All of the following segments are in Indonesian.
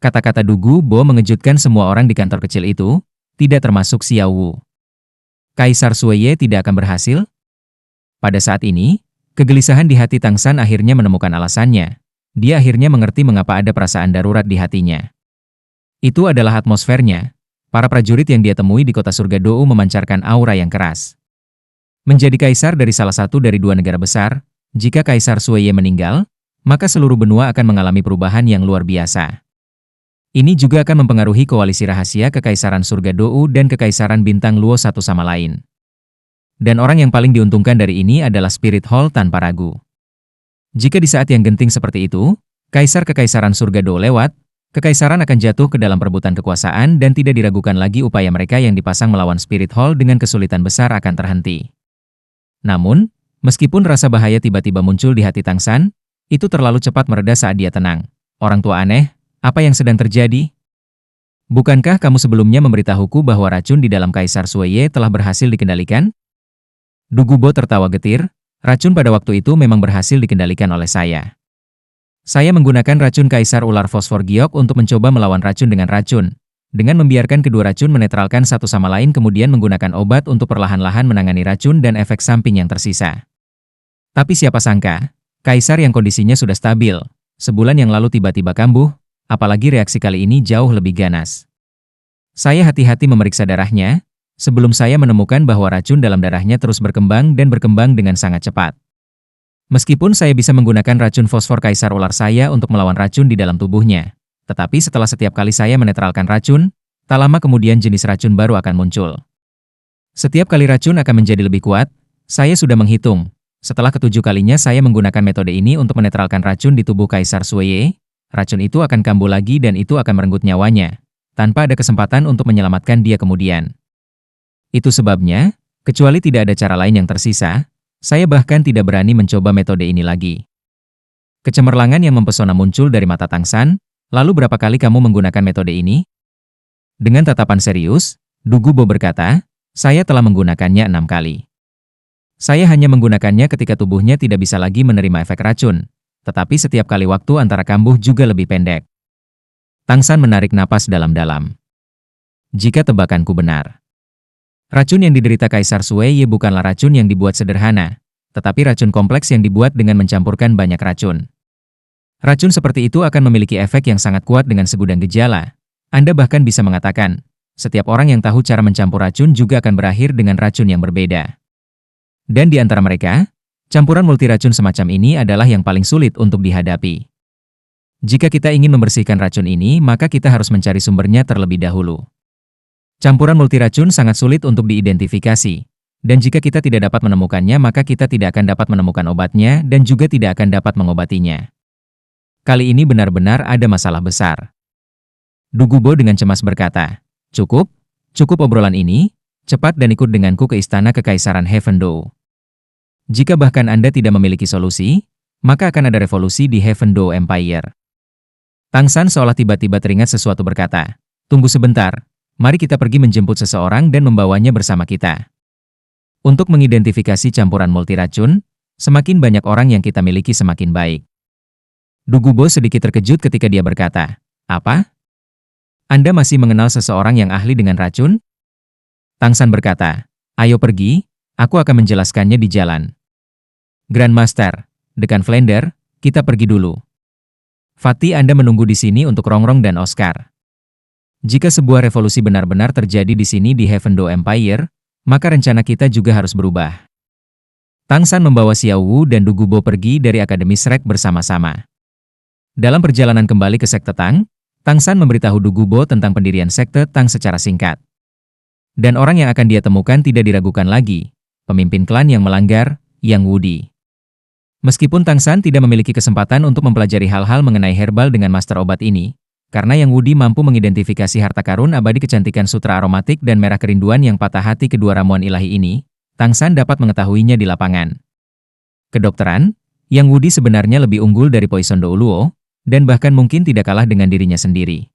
Kata-kata Dugu Bo mengejutkan semua orang di kantor kecil itu, tidak termasuk Xiao Wu. Kaisar Sueye tidak akan berhasil? Pada saat ini, kegelisahan di hati Tang San akhirnya menemukan alasannya. Dia akhirnya mengerti mengapa ada perasaan darurat di hatinya. Itu adalah atmosfernya. Para prajurit yang dia temui di kota surga Dou memancarkan aura yang keras. Menjadi kaisar dari salah satu dari dua negara besar, jika Kaisar Sueye meninggal, maka seluruh benua akan mengalami perubahan yang luar biasa. Ini juga akan mempengaruhi koalisi rahasia Kekaisaran Surga Dou dan Kekaisaran Bintang Luo satu sama lain. Dan orang yang paling diuntungkan dari ini adalah Spirit Hall tanpa ragu. Jika di saat yang genting seperti itu, Kaisar Kekaisaran Surga Dou lewat, Kekaisaran akan jatuh ke dalam perebutan kekuasaan dan tidak diragukan lagi upaya mereka yang dipasang melawan Spirit Hall dengan kesulitan besar akan terhenti. Namun, meskipun rasa bahaya tiba-tiba muncul di hati Tang San, itu terlalu cepat mereda saat dia tenang. Orang tua aneh, apa yang sedang terjadi? Bukankah kamu sebelumnya memberitahuku bahwa racun di dalam Kaisar Sueye telah berhasil dikendalikan? Dugu Bo tertawa getir, racun pada waktu itu memang berhasil dikendalikan oleh saya. Saya menggunakan racun Kaisar Ular Fosfor Giok untuk mencoba melawan racun dengan racun, dengan membiarkan kedua racun menetralkan satu sama lain kemudian menggunakan obat untuk perlahan-lahan menangani racun dan efek samping yang tersisa. Tapi siapa sangka, Kaisar yang kondisinya sudah stabil, sebulan yang lalu tiba-tiba kambuh, apalagi reaksi kali ini jauh lebih ganas. Saya hati-hati memeriksa darahnya, sebelum saya menemukan bahwa racun dalam darahnya terus berkembang dan berkembang dengan sangat cepat. Meskipun saya bisa menggunakan racun fosfor Kaisar Ular saya untuk melawan racun di dalam tubuhnya, tetapi setelah setiap kali saya menetralkan racun, tak lama kemudian jenis racun baru akan muncul. Setiap kali racun akan menjadi lebih kuat, saya sudah menghitung. Setelah ketujuh kalinya saya menggunakan metode ini untuk menetralkan racun di tubuh Kaisar Sueye, racun itu akan kambuh lagi dan itu akan merenggut nyawanya, tanpa ada kesempatan untuk menyelamatkan dia kemudian. Itu sebabnya, kecuali tidak ada cara lain yang tersisa, saya bahkan tidak berani mencoba metode ini lagi. Kecemerlangan yang mempesona muncul dari mata Tang San, lalu berapa kali kamu menggunakan metode ini? Dengan tatapan serius, Dugu Bo berkata, saya telah menggunakannya 6 kali. Saya hanya menggunakannya ketika tubuhnya tidak bisa lagi menerima efek racun, tetapi setiap kali waktu antara kambuh juga lebih pendek. Tang San menarik napas dalam-dalam. Jika tebakanku benar, racun yang diderita Kaisar Sueye bukanlah racun yang dibuat sederhana, tetapi racun kompleks yang dibuat dengan mencampurkan banyak racun. Racun seperti itu akan memiliki efek yang sangat kuat dengan segudang gejala. Anda bahkan bisa mengatakan, setiap orang yang tahu cara mencampur racun juga akan berakhir dengan racun yang berbeda. Dan di antara mereka, campuran multiracun semacam ini adalah yang paling sulit untuk dihadapi. Jika kita ingin membersihkan racun ini, maka kita harus mencari sumbernya terlebih dahulu. Campuran multiracun sangat sulit untuk diidentifikasi, dan jika kita tidak dapat menemukannya maka kita tidak akan dapat menemukan obatnya dan juga tidak akan dapat mengobatinya. Kali ini benar-benar ada masalah besar. Dugu Bo dengan cemas berkata, cukup obrolan ini, cepat dan ikut denganku ke istana Kekaisaran Heaven Dou. Jika bahkan Anda tidak memiliki solusi, maka akan ada revolusi di Heaven Dou Empire. Tang San seolah tiba-tiba teringat sesuatu berkata, tunggu sebentar. Mari kita pergi menjemput seseorang dan membawanya bersama kita. Untuk mengidentifikasi campuran multiracun, semakin banyak orang yang kita miliki semakin baik. Dugu Bo sedikit terkejut ketika dia berkata, apa? Anda masih mengenal seseorang yang ahli dengan racun? Tang San berkata, ayo pergi, aku akan menjelaskannya di jalan. Grandmaster, Dekan Flender, kita pergi dulu. Fatih Anda menunggu di sini untuk Rongrong dan Oscar. Jika sebuah revolusi benar-benar terjadi di sini di Heaven Dou Empire, maka rencana kita juga harus berubah. Tang San membawa Xiao Wu dan Dugu Bo pergi dari Akademi Shrek bersama-sama. Dalam perjalanan kembali ke Sekte Tang, Tang San memberitahu Dugu Bo tentang pendirian Sekte Tang secara singkat. Dan orang yang akan dia temukan tidak diragukan lagi, pemimpin klan yang melanggar, Yang Wudi. Meskipun Tang San tidak memiliki kesempatan untuk mempelajari hal-hal mengenai herbal dengan master obat ini, karena Yang Wudi mampu mengidentifikasi harta karun abadi kecantikan sutra aromatik dan merah kerinduan yang patah hati kedua ramuan ilahi ini, Tang San dapat mengetahuinya di lapangan. Kedokteran, Yang Wudi sebenarnya lebih unggul dari Poison Dou Luo, dan bahkan mungkin tidak kalah dengan dirinya sendiri.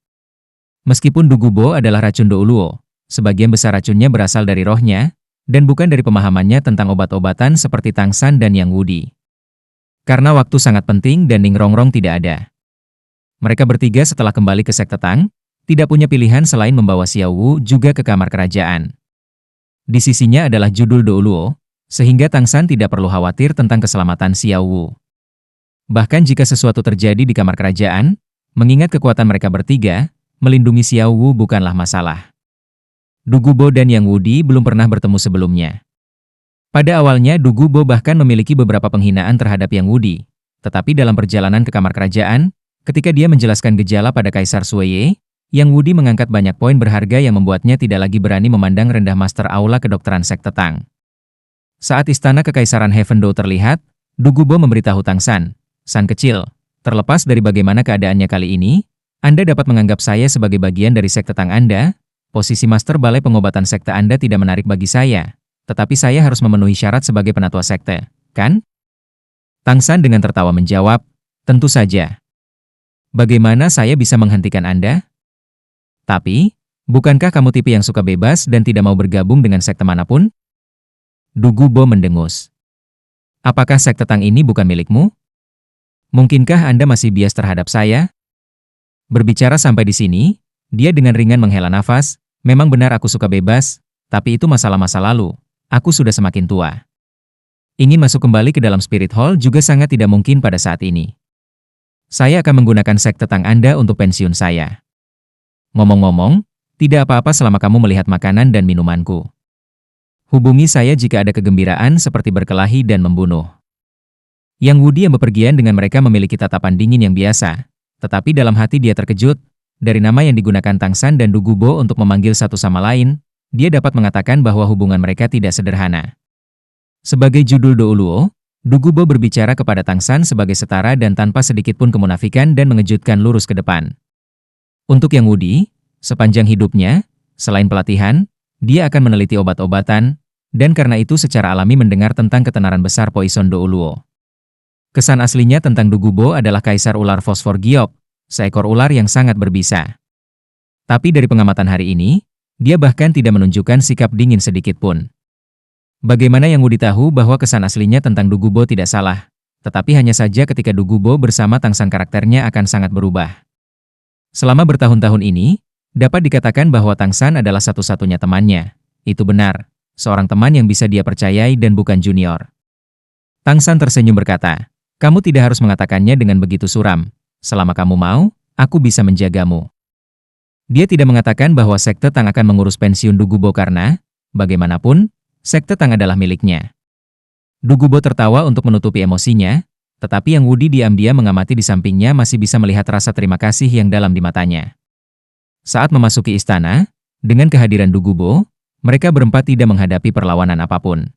Meskipun Dugu Bo adalah racun Dou Luo, sebagian besar racunnya berasal dari rohnya, dan bukan dari pemahamannya tentang obat-obatan seperti Tang San dan Yang Wudi. Karena waktu sangat penting dan Ning Rongrong tidak ada. Mereka bertiga setelah kembali ke sekte Tang, tidak punya pilihan selain membawa Xiao Wu juga ke kamar kerajaan. Di sisinya adalah judul Douluo, sehingga Tang San tidak perlu khawatir tentang keselamatan Xiao Wu. Bahkan jika sesuatu terjadi di kamar kerajaan, mengingat kekuatan mereka bertiga, melindungi Xiao Wu bukanlah masalah. Du Gubo dan Yang Wudi belum pernah bertemu sebelumnya. Pada awalnya Du Gubo bahkan memiliki beberapa penghinaan terhadap Yang Wudi, tetapi dalam perjalanan ke kamar kerajaan, ketika dia menjelaskan gejala pada Kaisar Sueye, Yang Wudi mengangkat banyak poin berharga yang membuatnya tidak lagi berani memandang rendah Master Aula Kedokteran Sekte Tang. Saat istana Kekaisaran Heaven Do terlihat, Du Gubo memberitahu Tang San, "San kecil, terlepas dari bagaimana keadaannya kali ini, Anda dapat menganggap saya sebagai bagian dari sekte Tang Anda. Posisi Master Balai Pengobatan Sekte Anda tidak menarik bagi saya, tetapi saya harus memenuhi syarat sebagai penatua sekte, kan?" Tang San dengan tertawa menjawab, "Tentu saja. Bagaimana saya bisa menghentikan Anda? Tapi, bukankah kamu tipe yang suka bebas dan tidak mau bergabung dengan sekte manapun?" Du Gubo mendengus. "Apakah sekte Tang ini bukan milikmu? Mungkinkah Anda masih bias terhadap saya?" Berbicara sampai di sini, dia dengan ringan menghela nafas, "Memang benar aku suka bebas, tapi itu masalah masa lalu. Aku sudah semakin tua. Ingin masuk kembali ke dalam Spirit Hall juga sangat tidak mungkin pada saat ini. Saya akan menggunakan sekte Tang Anda untuk pensiun saya. Ngomong-ngomong, tidak apa-apa selama kamu melihat makanan dan minumanku. Hubungi saya jika ada kegembiraan seperti berkelahi dan membunuh." Yang Wudi yang bepergian dengan mereka memiliki tatapan dingin yang biasa, tetapi dalam hati dia terkejut. Dari nama yang digunakan Tang San dan Du Gubo untuk memanggil satu sama lain, dia dapat mengatakan bahwa hubungan mereka tidak sederhana. Sebagai judul Douluo, Du Gubo berbicara kepada Tang San sebagai setara dan tanpa sedikit pun kemunafikan dan mengejutkan lurus ke depan. Untuk Yang Wudi, sepanjang hidupnya, selain pelatihan, dia akan meneliti obat-obatan, dan karena itu secara alami mendengar tentang ketenaran besar Poison Douluo. Kesan aslinya tentang Du Gubo adalah Kaisar Ular Fosfor Giok, seekor ular yang sangat berbisa. Tapi dari pengamatan hari ini, dia bahkan tidak menunjukkan sikap dingin sedikit pun. Bagaimana Yang Wudi tahu bahwa kesan aslinya tentang Du Gubo tidak salah, tetapi hanya saja ketika Du Gubo bersama Tang San karakternya akan sangat berubah. Selama bertahun-tahun ini, dapat dikatakan bahwa Tang San adalah satu-satunya temannya. Itu benar, seorang teman yang bisa dia percayai dan bukan junior. Tang San tersenyum berkata, "Kamu tidak harus mengatakannya dengan begitu suram. Selama kamu mau, aku bisa menjagamu." Dia tidak mengatakan bahwa sekte Tang akan mengurus pensiun Du Gubo karena, bagaimanapun, sekte Tang adalah miliknya. Du Gubo tertawa untuk menutupi emosinya, tetapi Yang Wudi diam-diam mengamati di sampingnya masih bisa melihat rasa terima kasih yang dalam di matanya. Saat memasuki istana, dengan kehadiran Du Gubo, mereka berempat tidak menghadapi perlawanan apapun.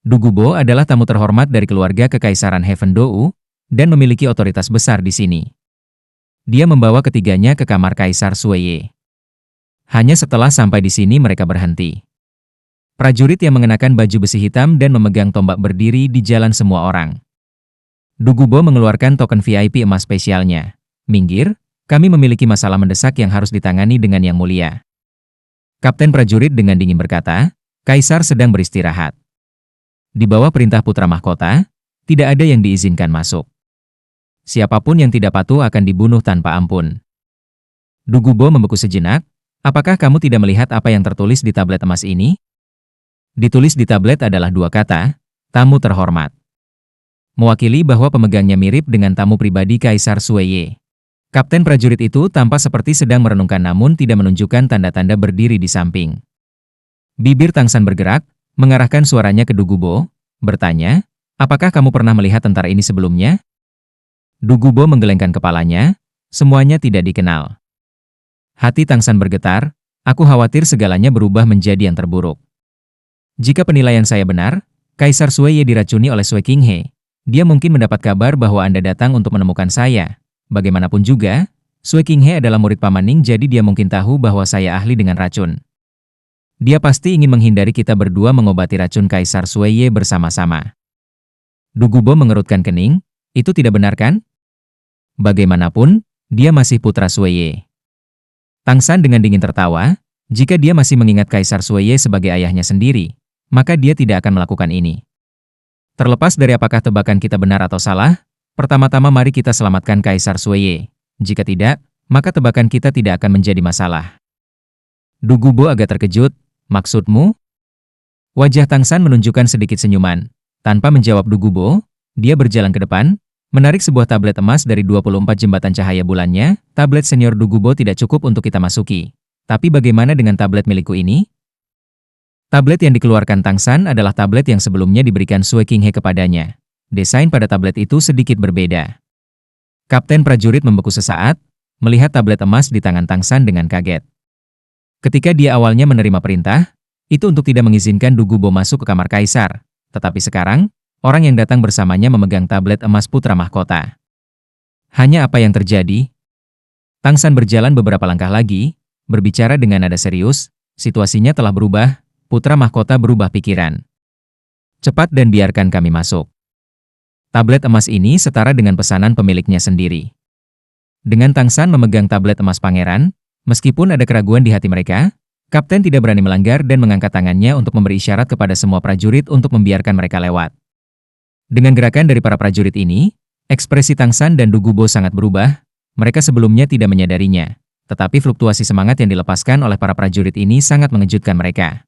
Du Gubo adalah tamu terhormat dari keluarga Kekaisaran Heaven Dou, dan memiliki otoritas besar di sini. Dia membawa ketiganya ke kamar Kaisar Sueye. Hanya setelah sampai di sini mereka berhenti. Prajurit yang mengenakan baju besi hitam dan memegang tombak berdiri di jalan semua orang. Du Gubo mengeluarkan token VIP emas spesialnya. "Minggir, kami memiliki masalah mendesak yang harus ditangani dengan Yang Mulia." Kapten prajurit dengan dingin berkata, "Kaisar sedang beristirahat. Di bawah perintah putra mahkota, tidak ada yang diizinkan masuk. Siapapun yang tidak patuh akan dibunuh tanpa ampun." Du Gubo membeku sejenak, "Apakah kamu tidak melihat apa yang tertulis di tablet emas ini?" Ditulis di tablet adalah dua kata, "Tamu terhormat." Mewakili bahwa pemegangnya mirip dengan tamu pribadi Kaisar Sueye. Kapten prajurit itu tampak seperti sedang merenungkan namun tidak menunjukkan tanda-tanda berdiri di samping. Bibir Tang San bergerak, mengarahkan suaranya ke Du Gubo, bertanya, "Apakah kamu pernah melihat tentara ini sebelumnya?" Du Gubo menggelengkan kepalanya, "Semuanya tidak dikenal." Hati Tang San bergetar, "Aku khawatir segalanya berubah menjadi yang terburuk. Jika penilaian saya benar, Kaisar Sueye diracuni oleh Sui Qinghe. Dia mungkin mendapat kabar bahwa Anda datang untuk menemukan saya. Bagaimanapun juga, Sui Qinghe adalah murid Paman Ning jadi dia mungkin tahu bahwa saya ahli dengan racun. Dia pasti ingin menghindari kita berdua mengobati racun Kaisar Sueye bersama-sama." Du Gubo mengerutkan kening, "Itu tidak benar kan? Bagaimanapun, dia masih putra Sueye." Tang San dengan dingin tertawa, jika dia masih mengingat Kaisar Sueye sebagai ayahnya sendiri, maka dia tidak akan melakukan ini. Terlepas dari apakah tebakan kita benar atau salah, pertama-tama mari kita selamatkan Kaisar Sueye. Jika tidak, maka tebakan kita tidak akan menjadi masalah. Du Gubo agak terkejut, maksudmu? Wajah Tang San menunjukkan sedikit senyuman. Tanpa menjawab Du Gubo, dia berjalan ke depan, menarik sebuah tablet emas dari 24 jembatan cahaya bulannya. Tablet senior Du Gubo tidak cukup untuk kita masuki. Tapi bagaimana dengan tablet milikku ini? Tablet yang dikeluarkan Tang San adalah tablet yang sebelumnya diberikan Sue Qinghe kepadanya. Desain pada tablet itu sedikit berbeda. Kapten prajurit membeku sesaat, melihat tablet emas di tangan Tang San dengan kaget. Ketika dia awalnya menerima perintah, itu untuk tidak mengizinkan Du Gubo masuk ke kamar kaisar. Tetapi sekarang, orang yang datang bersamanya memegang tablet emas putra mahkota. Hanya apa yang terjadi? Tang San berjalan beberapa langkah lagi, berbicara dengan nada serius, situasinya telah berubah, putra mahkota berubah pikiran. Cepat dan biarkan kami masuk. Tablet emas ini setara dengan pesanan pemiliknya sendiri. Dengan Tang San memegang tablet emas pangeran, meskipun ada keraguan di hati mereka, kapten tidak berani melanggar dan mengangkat tangannya untuk memberi isyarat kepada semua prajurit untuk membiarkan mereka lewat. Dengan gerakan dari para prajurit ini, ekspresi Tang San dan Du Gubo sangat berubah. Mereka sebelumnya tidak menyadarinya, tetapi fluktuasi semangat yang dilepaskan oleh para prajurit ini sangat mengejutkan mereka.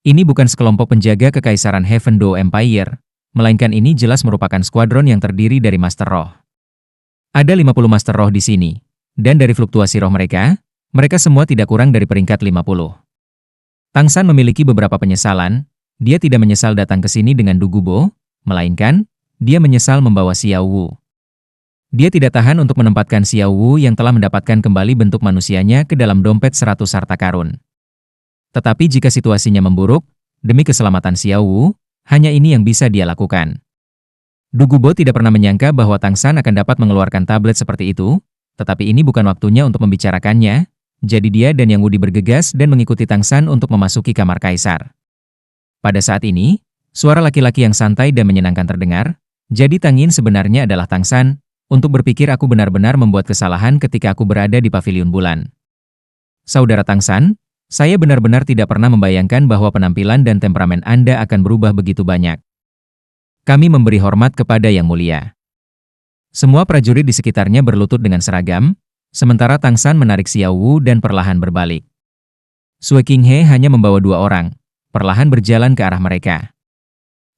Ini bukan sekelompok penjaga kekaisaran Heaven Dou Empire, melainkan ini jelas merupakan skuadron yang terdiri dari Master Roh. Ada 50 Master Roh di sini, dan dari fluktuasi roh mereka semua tidak kurang dari peringkat 50. Tang San memiliki beberapa penyesalan. Dia tidak menyesal datang ke sini dengan Du Gubo, melainkan dia menyesal membawa Xiao Wu. Dia tidak tahan untuk menempatkan Xiao Wu yang telah mendapatkan kembali bentuk manusianya ke dalam dompet 100 harta karun. Tetapi jika situasinya memburuk, demi keselamatan Xiao Wu, hanya ini yang bisa dia lakukan. Du Gubo tidak pernah menyangka bahwa Tang San akan dapat mengeluarkan tablet seperti itu, tetapi ini bukan waktunya untuk membicarakannya. Jadi dia dan Yang Wudi bergegas dan mengikuti Tang San untuk memasuki kamar kaisar. Pada saat ini, suara laki-laki yang santai dan menyenangkan terdengar. Jadi Tang Yin sebenarnya adalah Tang San. Untuk berpikir aku benar-benar membuat kesalahan ketika aku berada di pavilion bulan. Saudara Tang San, saya benar-benar tidak pernah membayangkan bahwa penampilan dan temperamen Anda akan berubah begitu banyak. Kami memberi hormat kepada Yang Mulia. Semua prajurit di sekitarnya berlutut dengan seragam, sementara Tang San menarik Xiao Wu dan perlahan berbalik. Sue Qinghe hanya membawa 2 orang, perlahan berjalan ke arah mereka.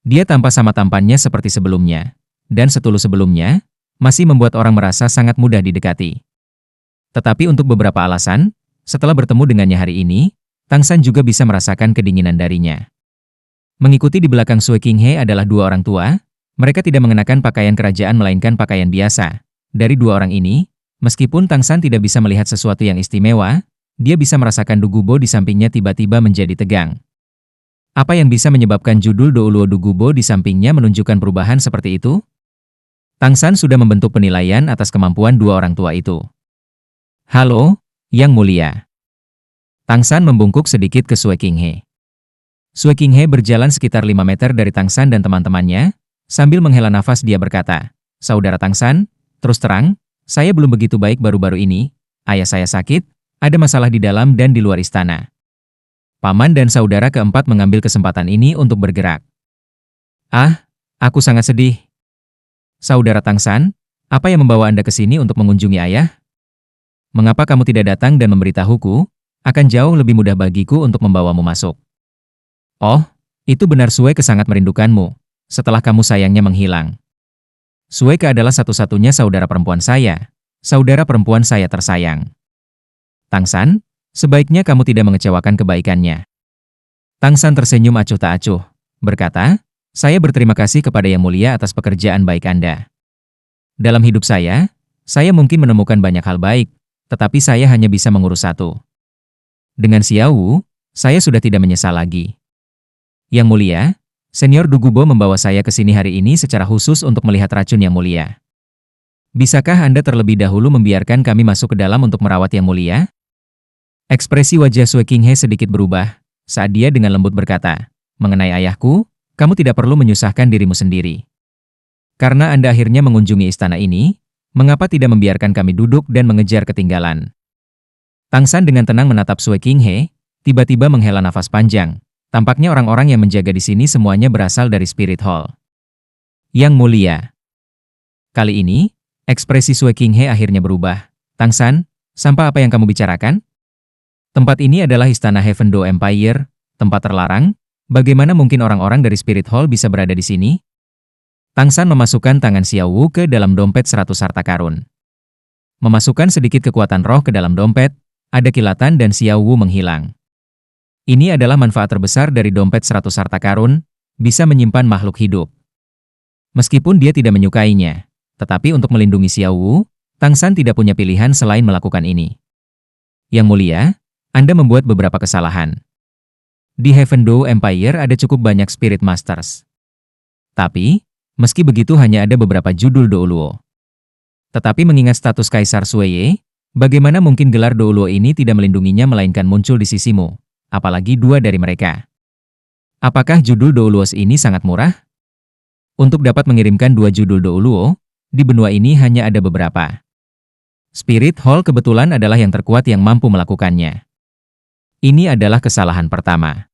Dia tampak sama tampannya seperti sebelumnya, dan setulus sebelumnya, masih membuat orang merasa sangat mudah didekati. Tetapi untuk beberapa alasan, setelah bertemu dengannya hari ini, Tang San juga bisa merasakan kedinginan darinya. Mengikuti di belakang Sue Qinghe adalah 2 orang tua. Mereka tidak mengenakan pakaian kerajaan melainkan pakaian biasa. Dari 2 orang ini, meskipun Tang San tidak bisa melihat sesuatu yang istimewa, dia bisa merasakan Du Gubo di sampingnya tiba-tiba menjadi tegang. Apa yang bisa menyebabkan judul Douluo Du Gubo di sampingnya menunjukkan perubahan seperti itu? Tang San sudah membentuk penilaian atas kemampuan 2 orang tua itu. Halo, Yang Mulia. Tang San membungkuk sedikit ke Sue Qinghe. Sue Qinghe berjalan sekitar 5 meter dari Tang San dan teman-temannya. Sambil menghela nafas dia berkata, Saudara Tang San, terus terang, saya belum begitu baik baru-baru ini. Ayah saya sakit, ada masalah di dalam dan di luar istana. Paman dan saudara keempat mengambil kesempatan ini untuk bergerak. Ah, aku sangat sedih. Saudara Tang San, apa yang membawa Anda ke sini untuk mengunjungi ayah? Mengapa kamu tidak datang dan memberitahuku? Akan jauh lebih mudah bagiku untuk membawamu masuk. Oh, itu benar Sueke sangat merindukanmu, setelah kamu sayangnya menghilang. Sueke adalah satu-satunya saudara perempuan saya tersayang. Tang San, sebaiknya kamu tidak mengecewakan kebaikannya. Tang San tersenyum acuh tak acuh, berkata, saya berterima kasih kepada Yang Mulia atas pekerjaan baik Anda. Dalam hidup saya mungkin menemukan banyak hal baik, tetapi saya hanya bisa mengurus satu. Dengan Xiao Wu, saya sudah tidak menyesal lagi. Yang Mulia, Senior Du Gubo membawa saya ke sini hari ini secara khusus untuk melihat racun Yang Mulia. Bisakah Anda terlebih dahulu membiarkan kami masuk ke dalam untuk merawat Yang Mulia? Ekspresi wajah Sue Qinghe sedikit berubah, saat dia dengan lembut berkata, mengenai ayahku, kamu tidak perlu menyusahkan dirimu sendiri. Karena Anda akhirnya mengunjungi istana ini, mengapa tidak membiarkan kami duduk dan mengejar ketinggalan? Tang San dengan tenang menatap Sue Qinghe, tiba-tiba menghela nafas panjang. Tampaknya orang-orang yang menjaga di sini semuanya berasal dari Spirit Hall. Yang Mulia. Kali ini, Ekspresi Sue Qinghe akhirnya berubah. Tang San, sampah apa yang kamu bicarakan? Tempat ini adalah istana Heaven Do Empire, tempat terlarang. Bagaimana mungkin orang-orang dari Spirit Hall bisa berada di sini? Tang San memasukkan tangan Xiao Wu ke dalam dompet 100 harta karun. Memasukkan sedikit kekuatan roh ke dalam dompet, ada kilatan dan Xiao Wu menghilang. Ini adalah manfaat terbesar dari dompet 100 harta karun, bisa menyimpan makhluk hidup. Meskipun dia tidak menyukainya, tetapi untuk melindungi Xiao Wu, Tang San tidak punya pilihan selain melakukan ini. Yang mulia, Anda membuat beberapa kesalahan. Di Heaven Do Empire ada cukup banyak Spirit Masters. Tapi, meski begitu hanya ada beberapa judul Douluo. Tetapi mengingat status Kaisar Sueye, bagaimana mungkin gelar Douluo ini tidak melindunginya melainkan muncul di sisimu, apalagi dua dari mereka. Apakah judul Douluos ini sangat murah? Untuk dapat mengirimkan dua judul Douluo, di benua ini hanya ada beberapa. Spirit Hall kebetulan adalah yang terkuat yang mampu melakukannya. Ini adalah kesalahan pertama.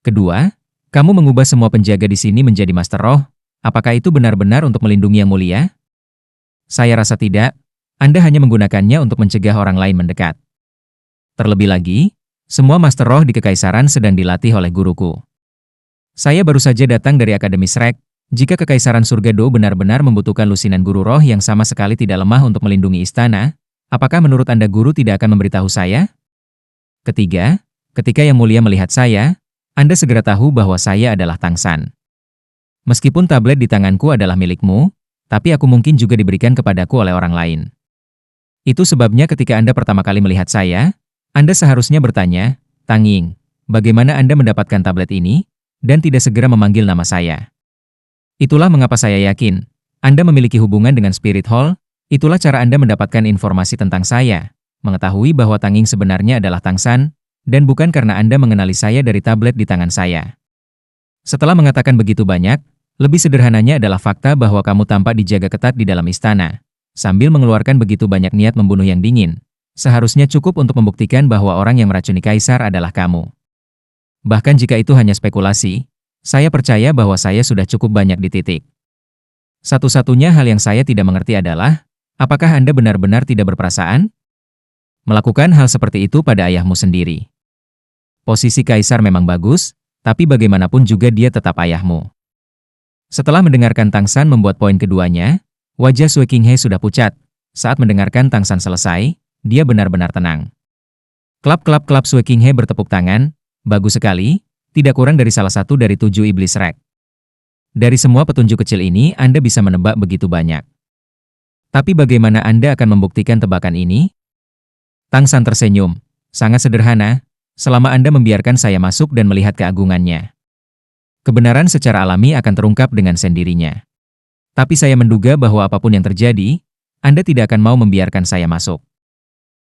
Kedua, kamu mengubah semua penjaga di sini menjadi Master Roh. Apakah itu benar-benar untuk melindungi Yang Mulia? Saya rasa tidak. Anda hanya menggunakannya untuk mencegah orang lain mendekat. Terlebih lagi, semua Master Roh di Kekaisaran sedang dilatih oleh guruku. Saya baru saja datang dari Akademi Shrek. Jika Kekaisaran Surga Do benar-benar membutuhkan lusinan guru roh yang sama sekali tidak lemah untuk melindungi istana, apakah menurut Anda guru tidak akan memberitahu saya? Ketiga, ketika Yang Mulia melihat saya, Anda segera tahu bahwa saya adalah Tang San. Meskipun tablet di tanganku adalah milikmu, tapi aku mungkin juga diberikan kepadaku oleh orang lain. Itu sebabnya ketika Anda pertama kali melihat saya, Anda seharusnya bertanya, Tang Ying, bagaimana Anda mendapatkan tablet ini, dan tidak segera memanggil nama saya. Itulah mengapa saya yakin, Anda memiliki hubungan dengan Spirit Hall, itulah cara Anda mendapatkan informasi tentang saya, mengetahui bahwa Tang Ying sebenarnya adalah Tang San, dan bukan karena Anda mengenali saya dari tablet di tangan saya. Setelah mengatakan begitu banyak, lebih sederhananya adalah fakta bahwa kamu tampak dijaga ketat di dalam istana, sambil mengeluarkan begitu banyak niat membunuh yang dingin. Seharusnya cukup untuk membuktikan bahwa orang yang meracuni Kaisar adalah kamu. Bahkan jika itu hanya spekulasi, saya percaya bahwa saya sudah cukup banyak di titik. Satu-satunya hal yang saya tidak mengerti adalah, apakah Anda benar-benar tidak berperasaan? Melakukan hal seperti itu pada ayahmu sendiri. Posisi Kaisar memang bagus, tapi bagaimanapun juga dia tetap ayahmu. Setelah mendengarkan Tang San membuat poin keduanya, wajah Sue Qinghe sudah pucat. Saat mendengarkan Tang San selesai, dia benar-benar tenang. Klap-klap-klap Sue Qinghe bertepuk tangan, bagus sekali. Tidak kurang dari salah satu dari 7 iblis Shrek. Dari semua petunjuk kecil ini, Anda bisa menebak begitu banyak. Tapi bagaimana Anda akan membuktikan tebakan ini? Tang San tersenyum. Sangat sederhana, selama Anda membiarkan saya masuk dan melihat keagungannya. Kebenaran secara alami akan terungkap dengan sendirinya. Tapi saya menduga bahwa apapun yang terjadi, Anda tidak akan mau membiarkan saya masuk.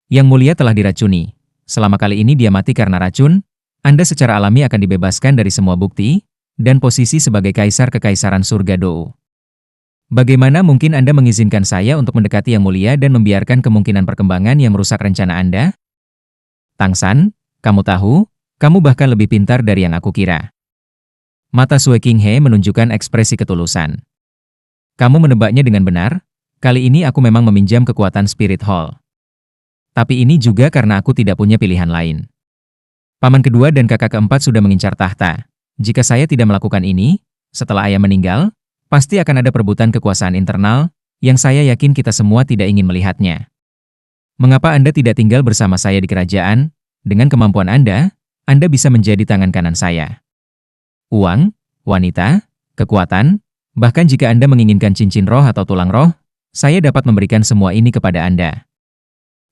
Yang Mulia telah diracuni. Selama kali ini dia mati karena racun, Anda secara alami akan dibebaskan dari semua bukti, dan posisi sebagai Kaisar Kekaisaran Surga Do. Bagaimana mungkin Anda mengizinkan saya untuk mendekati Yang Mulia dan membiarkan kemungkinan perkembangan yang merusak rencana Anda? Tang San, kamu tahu, kamu bahkan lebih pintar dari yang aku kira. Mata Sue Qinghe menunjukkan ekspresi ketulusan. Kamu menebaknya dengan benar, kali ini aku memang meminjam kekuatan Spirit Hall. Tapi ini juga karena aku tidak punya pilihan lain. Paman kedua dan kakak keempat sudah mengincar tahta. Jika saya tidak melakukan ini, setelah ayah meninggal, pasti akan ada perebutan kekuasaan internal, yang saya yakin kita semua tidak ingin melihatnya. Mengapa Anda tidak tinggal bersama saya di kerajaan? Dengan kemampuan Anda bisa menjadi tangan kanan saya. Uang, wanita, kekuatan, bahkan jika Anda menginginkan cincin roh atau tulang roh, saya dapat memberikan semua ini kepada Anda.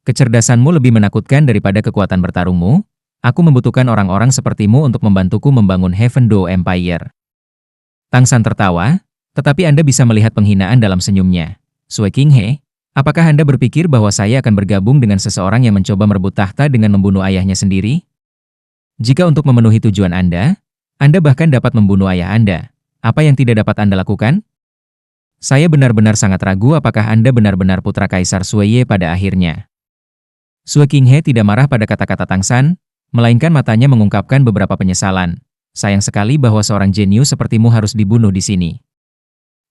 Kecerdasanmu lebih menakutkan daripada kekuatan bertarungmu. Aku membutuhkan orang-orang sepertimu untuk membantuku membangun Heaven Do Empire. Tang San tertawa, tetapi Anda bisa melihat penghinaan dalam senyumnya. Sue Qinghe, apakah Anda berpikir bahwa saya akan bergabung dengan seseorang yang mencoba merebut tahta dengan membunuh ayahnya sendiri? Jika untuk memenuhi tujuan Anda bahkan dapat membunuh ayah Anda. Apa yang tidak dapat Anda lakukan? Saya benar-benar sangat ragu apakah Anda benar-benar putra Kaisar Sueye pada akhirnya. Sue Qinghe tidak marah pada kata-kata Tang San, melainkan matanya mengungkapkan beberapa penyesalan. Sayang sekali bahwa seorang jenius sepertimu harus dibunuh di sini.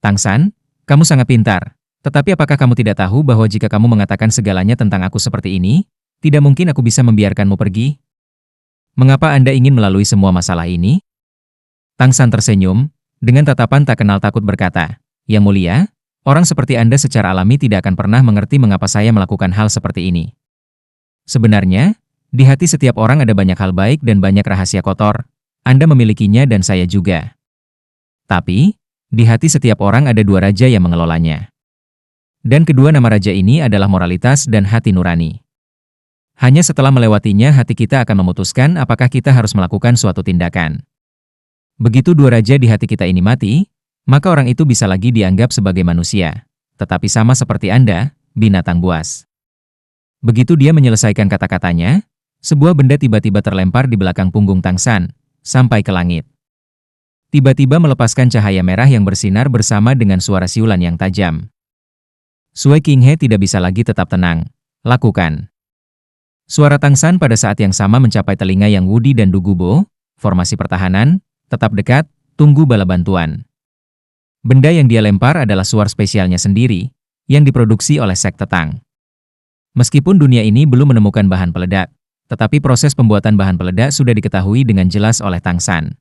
Tang San, kamu sangat pintar, Tetapi apakah kamu tidak tahu bahwa jika kamu mengatakan segalanya tentang aku seperti ini, tidak mungkin aku bisa membiarkanmu pergi? Mengapa Anda ingin melalui semua masalah ini? Tang San tersenyum, dengan tatapan tak kenal takut berkata, Yang mulia, orang seperti Anda secara alami tidak akan pernah mengerti mengapa saya melakukan hal seperti ini. Sebenarnya, di hati setiap orang ada banyak hal baik dan banyak rahasia kotor. Anda memilikinya dan saya juga. Tapi, di hati setiap orang ada dua raja yang mengelolanya. Dan kedua nama raja ini adalah moralitas dan hati nurani. Hanya setelah melewatinya hati kita akan memutuskan apakah kita harus melakukan suatu tindakan. Begitu dua raja di hati kita ini mati, maka orang itu bisa lagi dianggap sebagai manusia. Tetapi sama seperti Anda, binatang buas. Begitu dia menyelesaikan kata-katanya, sebuah benda tiba-tiba terlempar di belakang punggung Tang San, sampai ke langit. Tiba-tiba melepaskan cahaya merah yang bersinar bersama dengan suara siulan yang tajam. Sui Qinghe tidak bisa lagi tetap tenang. Lakukan. Suara Tang San pada saat yang sama mencapai telinga Yang Wudi dan Du Gubo. Formasi pertahanan, tetap dekat, tunggu bala bantuan. Benda yang dia lempar adalah suar spesialnya sendiri, yang diproduksi oleh sekte Tang. Meskipun dunia ini belum menemukan bahan peledak, tetapi proses pembuatan bahan peledak sudah diketahui dengan jelas oleh Tang San.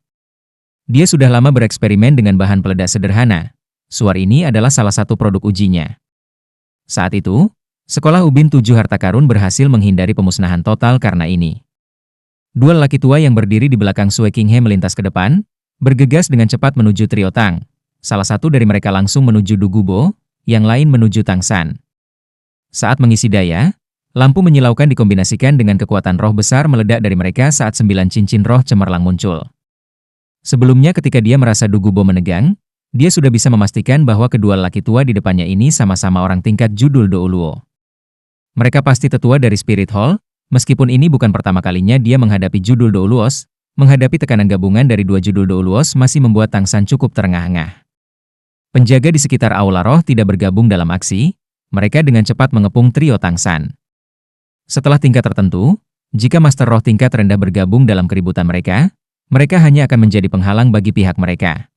Dia sudah lama bereksperimen dengan bahan peledak sederhana. Suar ini adalah salah satu produk ujinya. Saat itu, Sekolah Ubin 7 Harta Karun berhasil menghindari pemusnahan total karena ini. Dua lelaki tua yang berdiri di belakang Sui Qinghe melintas ke depan, bergegas dengan cepat menuju trio Tang. Salah satu dari mereka langsung menuju Du Gubo, yang lain menuju Tang San. Saat mengisi daya, lampu menyilaukan dikombinasikan dengan kekuatan roh besar meledak dari mereka saat 9 cincin roh cemerlang muncul. Sebelumnya ketika dia merasa Du Gubo menegang, dia sudah bisa memastikan bahwa kedua lelaki tua di depannya ini sama-sama orang tingkat judul Douluo. Mereka pasti tetua dari Spirit Hall, meskipun ini bukan pertama kalinya dia menghadapi judul Douluos, menghadapi tekanan gabungan dari dua judul Douluos masih membuat Tang San cukup terengah-engah. Penjaga di sekitar Aula Roh tidak bergabung dalam aksi, mereka dengan cepat mengepung trio Tang San. Setelah tingkat tertentu, jika Master Roh tingkat rendah bergabung dalam keributan mereka, mereka hanya akan menjadi penghalang bagi pihak mereka.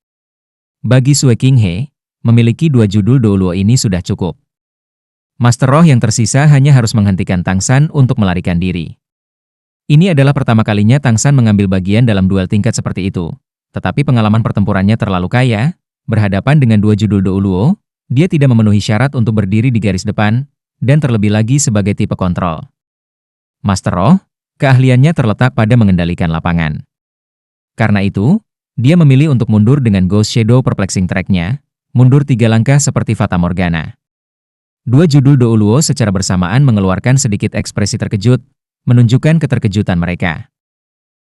Bagi Sui Qinghe, memiliki dua judul Douluo ini sudah cukup. Master Roh yang tersisa hanya harus menghentikan Tang San untuk melarikan diri. Ini adalah pertama kalinya Tang San mengambil bagian dalam duel tingkat seperti itu. Tetapi pengalaman pertempurannya terlalu kaya, berhadapan dengan dua judul Douluo, dia tidak memenuhi syarat untuk berdiri di garis depan, dan terlebih lagi sebagai tipe kontrol. Master Roh, keahliannya terletak pada mengendalikan lapangan. Karena itu, dia memilih untuk mundur dengan Ghost Shadow Perplexing Track-nya, mundur 3 langkah seperti Fata Morgana. Dua judul Douluo secara bersamaan mengeluarkan sedikit ekspresi terkejut, menunjukkan keterkejutan mereka.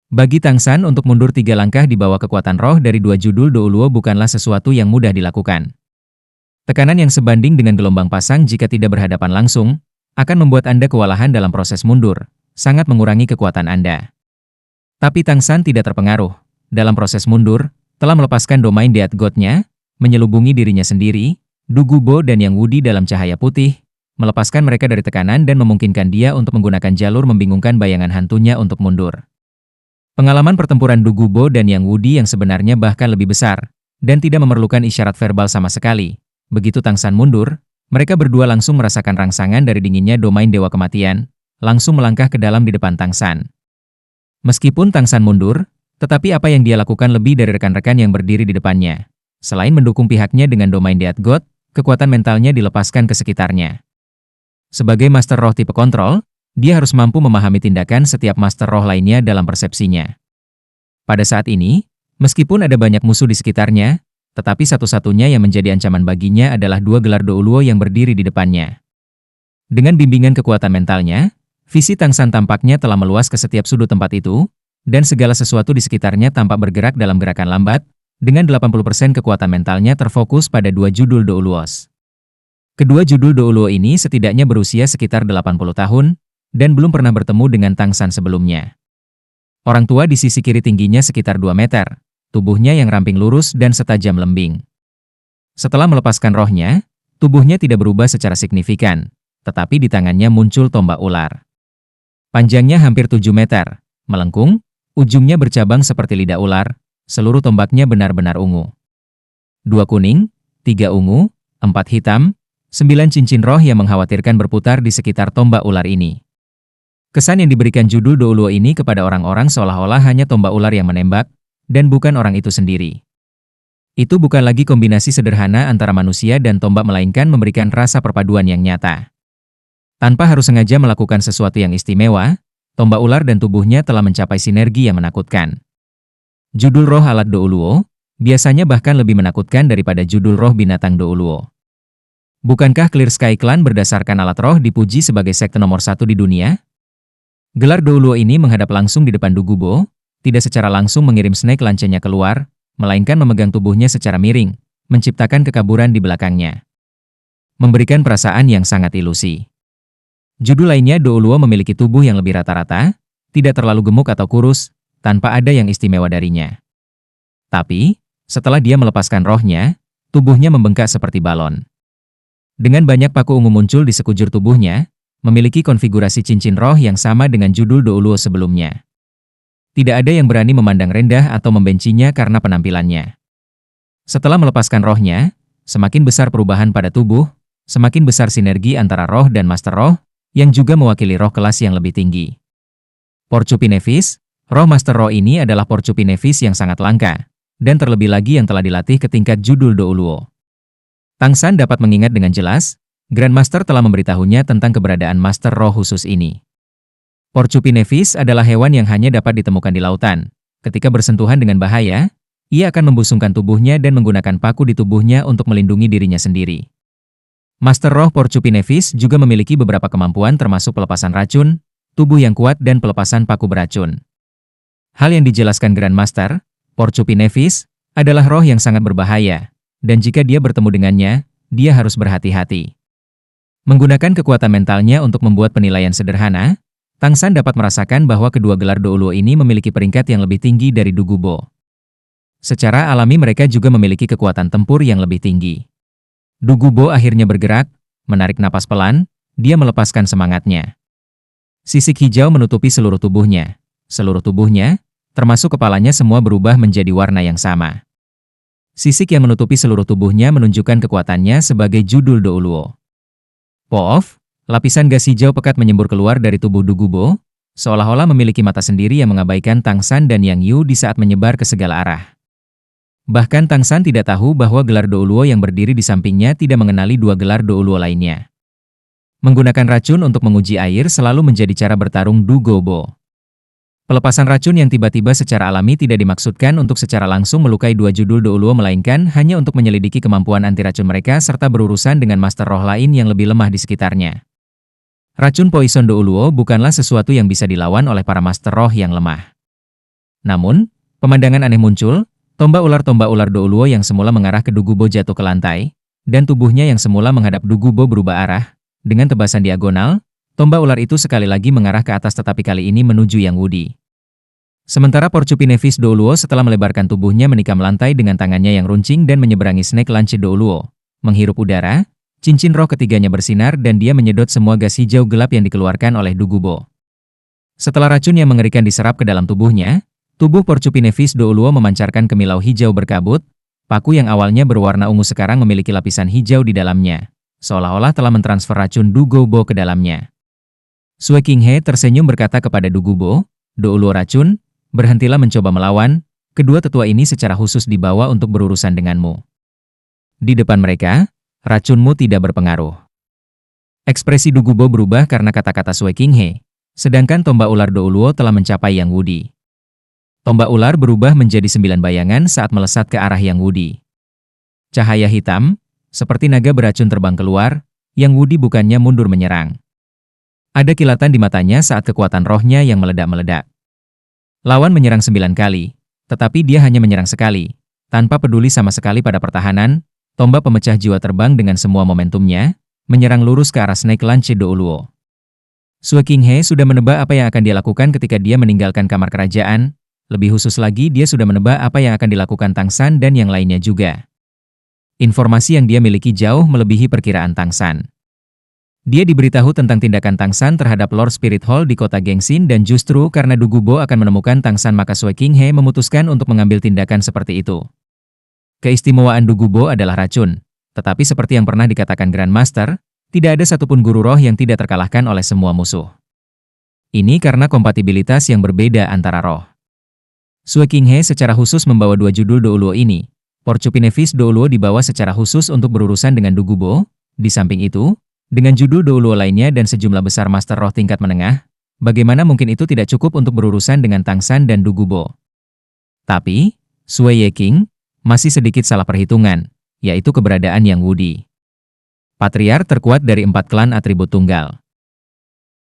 Bagi Tang San untuk mundur 3 langkah di bawah kekuatan roh dari dua judul Douluo bukanlah sesuatu yang mudah dilakukan. Tekanan yang sebanding dengan gelombang pasang jika tidak berhadapan langsung, akan membuat Anda kewalahan dalam proses mundur, sangat mengurangi kekuatan Anda. Tapi Tang San tidak terpengaruh. Dalam proses mundur, telah melepaskan domain Death God-nya, menyelubungi dirinya sendiri, Du Gubo dan Yang Wudi dalam cahaya putih, melepaskan mereka dari tekanan dan memungkinkan dia untuk menggunakan jalur membingungkan bayangan hantunya untuk mundur. Pengalaman pertempuran Du Gubo dan Yang Wudi yang sebenarnya bahkan lebih besar, dan tidak memerlukan isyarat verbal sama sekali. Begitu Tang San mundur, mereka berdua langsung merasakan rangsangan dari dinginnya domain Dewa Kematian, langsung melangkah ke dalam di depan Tang San. Meskipun Tang San mundur, tetapi apa yang dia lakukan lebih dari rekan-rekan yang berdiri di depannya. Selain mendukung pihaknya dengan domain Death God, kekuatan mentalnya dilepaskan ke sekitarnya. Sebagai Master Roh tipe kontrol, dia harus mampu memahami tindakan setiap Master Roh lainnya dalam persepsinya. Pada saat ini, meskipun ada banyak musuh di sekitarnya, tetapi satu-satunya yang menjadi ancaman baginya adalah dua gelar Douluo yang berdiri di depannya. Dengan bimbingan kekuatan mentalnya, visi Tang San tampaknya telah meluas ke setiap sudut tempat itu, dan segala sesuatu di sekitarnya tampak bergerak dalam gerakan lambat, dengan 80% kekuatan mentalnya terfokus pada dua judul Douluos. Kedua judul Douluo ini setidaknya berusia sekitar 80 tahun, dan belum pernah bertemu dengan Tang San sebelumnya. Orang tua di sisi kiri tingginya sekitar 2 meter, tubuhnya yang ramping lurus dan setajam lembing. Setelah melepaskan rohnya, tubuhnya tidak berubah secara signifikan, tetapi di tangannya muncul tombak ular. Panjangnya hampir 7 meter, melengkung, ujungnya bercabang seperti lidah ular, seluruh tombaknya benar-benar ungu. 2 kuning, 3 ungu, 4 hitam, 9 cincin roh yang mengkhawatirkan berputar di sekitar tombak ular ini. Kesan yang diberikan judul Douluo ini kepada orang-orang seolah-olah hanya tombak ular yang menembak, dan bukan orang itu sendiri. Itu bukan lagi kombinasi sederhana antara manusia dan tombak melainkan memberikan rasa perpaduan yang nyata. Tanpa harus sengaja melakukan sesuatu yang istimewa, tombak ular dan tubuhnya telah mencapai sinergi yang menakutkan. Judul roh alat Douluo biasanya bahkan lebih menakutkan daripada judul roh binatang Douluo. Bukankah Clear Sky Clan berdasarkan alat roh dipuji sebagai sekte nomor 1 di dunia? Gelar Douluo ini menghadap langsung di depan Dugubo, tidak secara langsung mengirim snake lancenya keluar, melainkan memegang tubuhnya secara miring, menciptakan kekaburan di belakangnya. Memberikan perasaan yang sangat ilusi. Judul lainnya Douluo memiliki tubuh yang lebih rata-rata, tidak terlalu gemuk atau kurus, tanpa ada yang istimewa darinya. Tapi, setelah dia melepaskan rohnya, tubuhnya membengkak seperti balon. Dengan banyak paku ungu muncul di sekujur tubuhnya, memiliki konfigurasi cincin roh yang sama dengan judul Douluo sebelumnya. Tidak ada yang berani memandang rendah atau membencinya karena penampilannya. Setelah melepaskan rohnya, semakin besar perubahan pada tubuh, semakin besar sinergi antara roh dan master roh, yang juga mewakili roh kelas yang lebih tinggi. Porcupinevis, roh master roh ini adalah Porcupinevis yang sangat langka, dan terlebih lagi yang telah dilatih ke tingkat judul Douluo. Tang San dapat mengingat dengan jelas, Grandmaster telah memberitahunya tentang keberadaan master roh khusus ini. Porcupinevis adalah hewan yang hanya dapat ditemukan di lautan. Ketika bersentuhan dengan bahaya, ia akan membusungkan tubuhnya dan menggunakan paku di tubuhnya untuk melindungi dirinya sendiri. Master roh Porcupinevis juga memiliki beberapa kemampuan termasuk pelepasan racun, tubuh yang kuat dan pelepasan paku beracun. Hal yang dijelaskan Grandmaster, Porcupinevis adalah roh yang sangat berbahaya. Dan jika dia bertemu dengannya, dia harus berhati-hati. Menggunakan kekuatan mentalnya untuk membuat penilaian sederhana, Tang San dapat merasakan bahwa kedua gelar Douluo ini memiliki peringkat yang lebih tinggi dari Dugubo. Secara alami mereka juga memiliki kekuatan tempur yang lebih tinggi. Dugubo akhirnya bergerak, menarik napas pelan, dia melepaskan semangatnya. Sisik hijau menutupi seluruh tubuhnya. Seluruh tubuhnya, termasuk kepalanya semua berubah menjadi warna yang sama. Sisik yang menutupi seluruh tubuhnya menunjukkan kekuatannya sebagai judul Douluo. Poof, lapisan gas hijau pekat menyembur keluar dari tubuh Dugubo, seolah-olah memiliki mata sendiri yang mengabaikan Tang San dan Yang Yu di saat menyebar ke segala arah. Bahkan Tang San tidak tahu bahwa gelar Douluo yang berdiri di sampingnya tidak mengenali dua gelar Douluo lainnya. Menggunakan racun untuk menguji air selalu menjadi cara bertarung Dugubo. Pelepasan racun yang tiba-tiba secara alami tidak dimaksudkan untuk secara langsung melukai dua judul Douluo melainkan hanya untuk menyelidiki kemampuan anti racun mereka serta berurusan dengan master roh lain yang lebih lemah di sekitarnya. Racun Poison Douluo bukanlah sesuatu yang bisa dilawan oleh para master roh yang lemah. Namun, pemandangan aneh muncul, tombak ular Douluo yang semula mengarah ke Dugubo jatuh ke lantai, dan tubuhnya yang semula menghadap Dugubo berubah arah, dengan tebasan diagonal, tombak ular itu sekali lagi mengarah ke atas tetapi kali ini menuju Yang Wudi. Sementara Porcupinevis Douluo setelah melebarkan tubuhnya menikam lantai dengan tangannya yang runcing dan menyeberangi Snake Lance Douluo. Menghirup udara, cincin roh ketiganya bersinar dan dia menyedot semua gas hijau gelap yang dikeluarkan oleh Dugubo. Setelah racun yang mengerikan diserap ke dalam tubuhnya, tubuh Porcupinevis Douluo memancarkan kemilau hijau berkabut, paku yang awalnya berwarna ungu sekarang memiliki lapisan hijau di dalamnya, seolah-olah telah mentransfer racun Dugubo ke dalamnya. Sue Qinghe tersenyum berkata kepada Dugubo, "Douluo racun, berhentilah mencoba melawan, kedua tetua ini secara khusus dibawa untuk berurusan denganmu." Di depan mereka, racunmu tidak berpengaruh. Ekspresi Dugubo berubah karena kata-kata Sue Qinghe, sedangkan tombak ular Douluo telah mencapai Yang Wudi. Tombak ular berubah menjadi 9 bayangan saat melesat ke arah Yang Wudi. Cahaya hitam, seperti naga beracun terbang keluar, Yang Wudi bukannya mundur menyerang. Ada kilatan di matanya saat kekuatan rohnya yang meledak-meledak. Lawan menyerang 9 kali, tetapi dia hanya menyerang sekali. Tanpa peduli sama sekali pada pertahanan, tombak pemecah jiwa terbang dengan semua momentumnya, menyerang lurus ke arah Snake Lance Douluo. Sue Qinghe sudah menebak apa yang akan dia lakukan ketika dia meninggalkan kamar kerajaan, lebih khusus lagi dia sudah menebak apa yang akan dilakukan Tang San dan yang lainnya juga. Informasi yang dia miliki jauh melebihi perkiraan Tang San. Dia diberitahu tentang tindakan Tang San terhadap Lord Spirit Hall di kota Gengsin dan justru karena Dugubo akan menemukan Tang San maka Sue Qinghe memutuskan untuk mengambil tindakan seperti itu. Keistimewaan Dugubo adalah racun, Tetapi seperti yang pernah dikatakan Grandmaster, tidak ada satupun guru roh yang tidak terkalahkan oleh semua musuh. Ini karena kompatibilitas yang berbeda antara roh. Sue Qinghe secara khusus membawa dua judul Douluo ini. Porcupinevis Douluo dibawa secara khusus untuk berurusan dengan Dugubo. Di samping itu, dengan judul Douluo lainnya dan sejumlah besar master roh tingkat menengah, bagaimana mungkin itu tidak cukup untuk berurusan dengan Tangshan dan Dugubo? Tapi, Sue Yeqing masih sedikit salah perhitungan, yaitu keberadaan Yang Wudi. Patriark terkuat dari 4 klan atribut tunggal.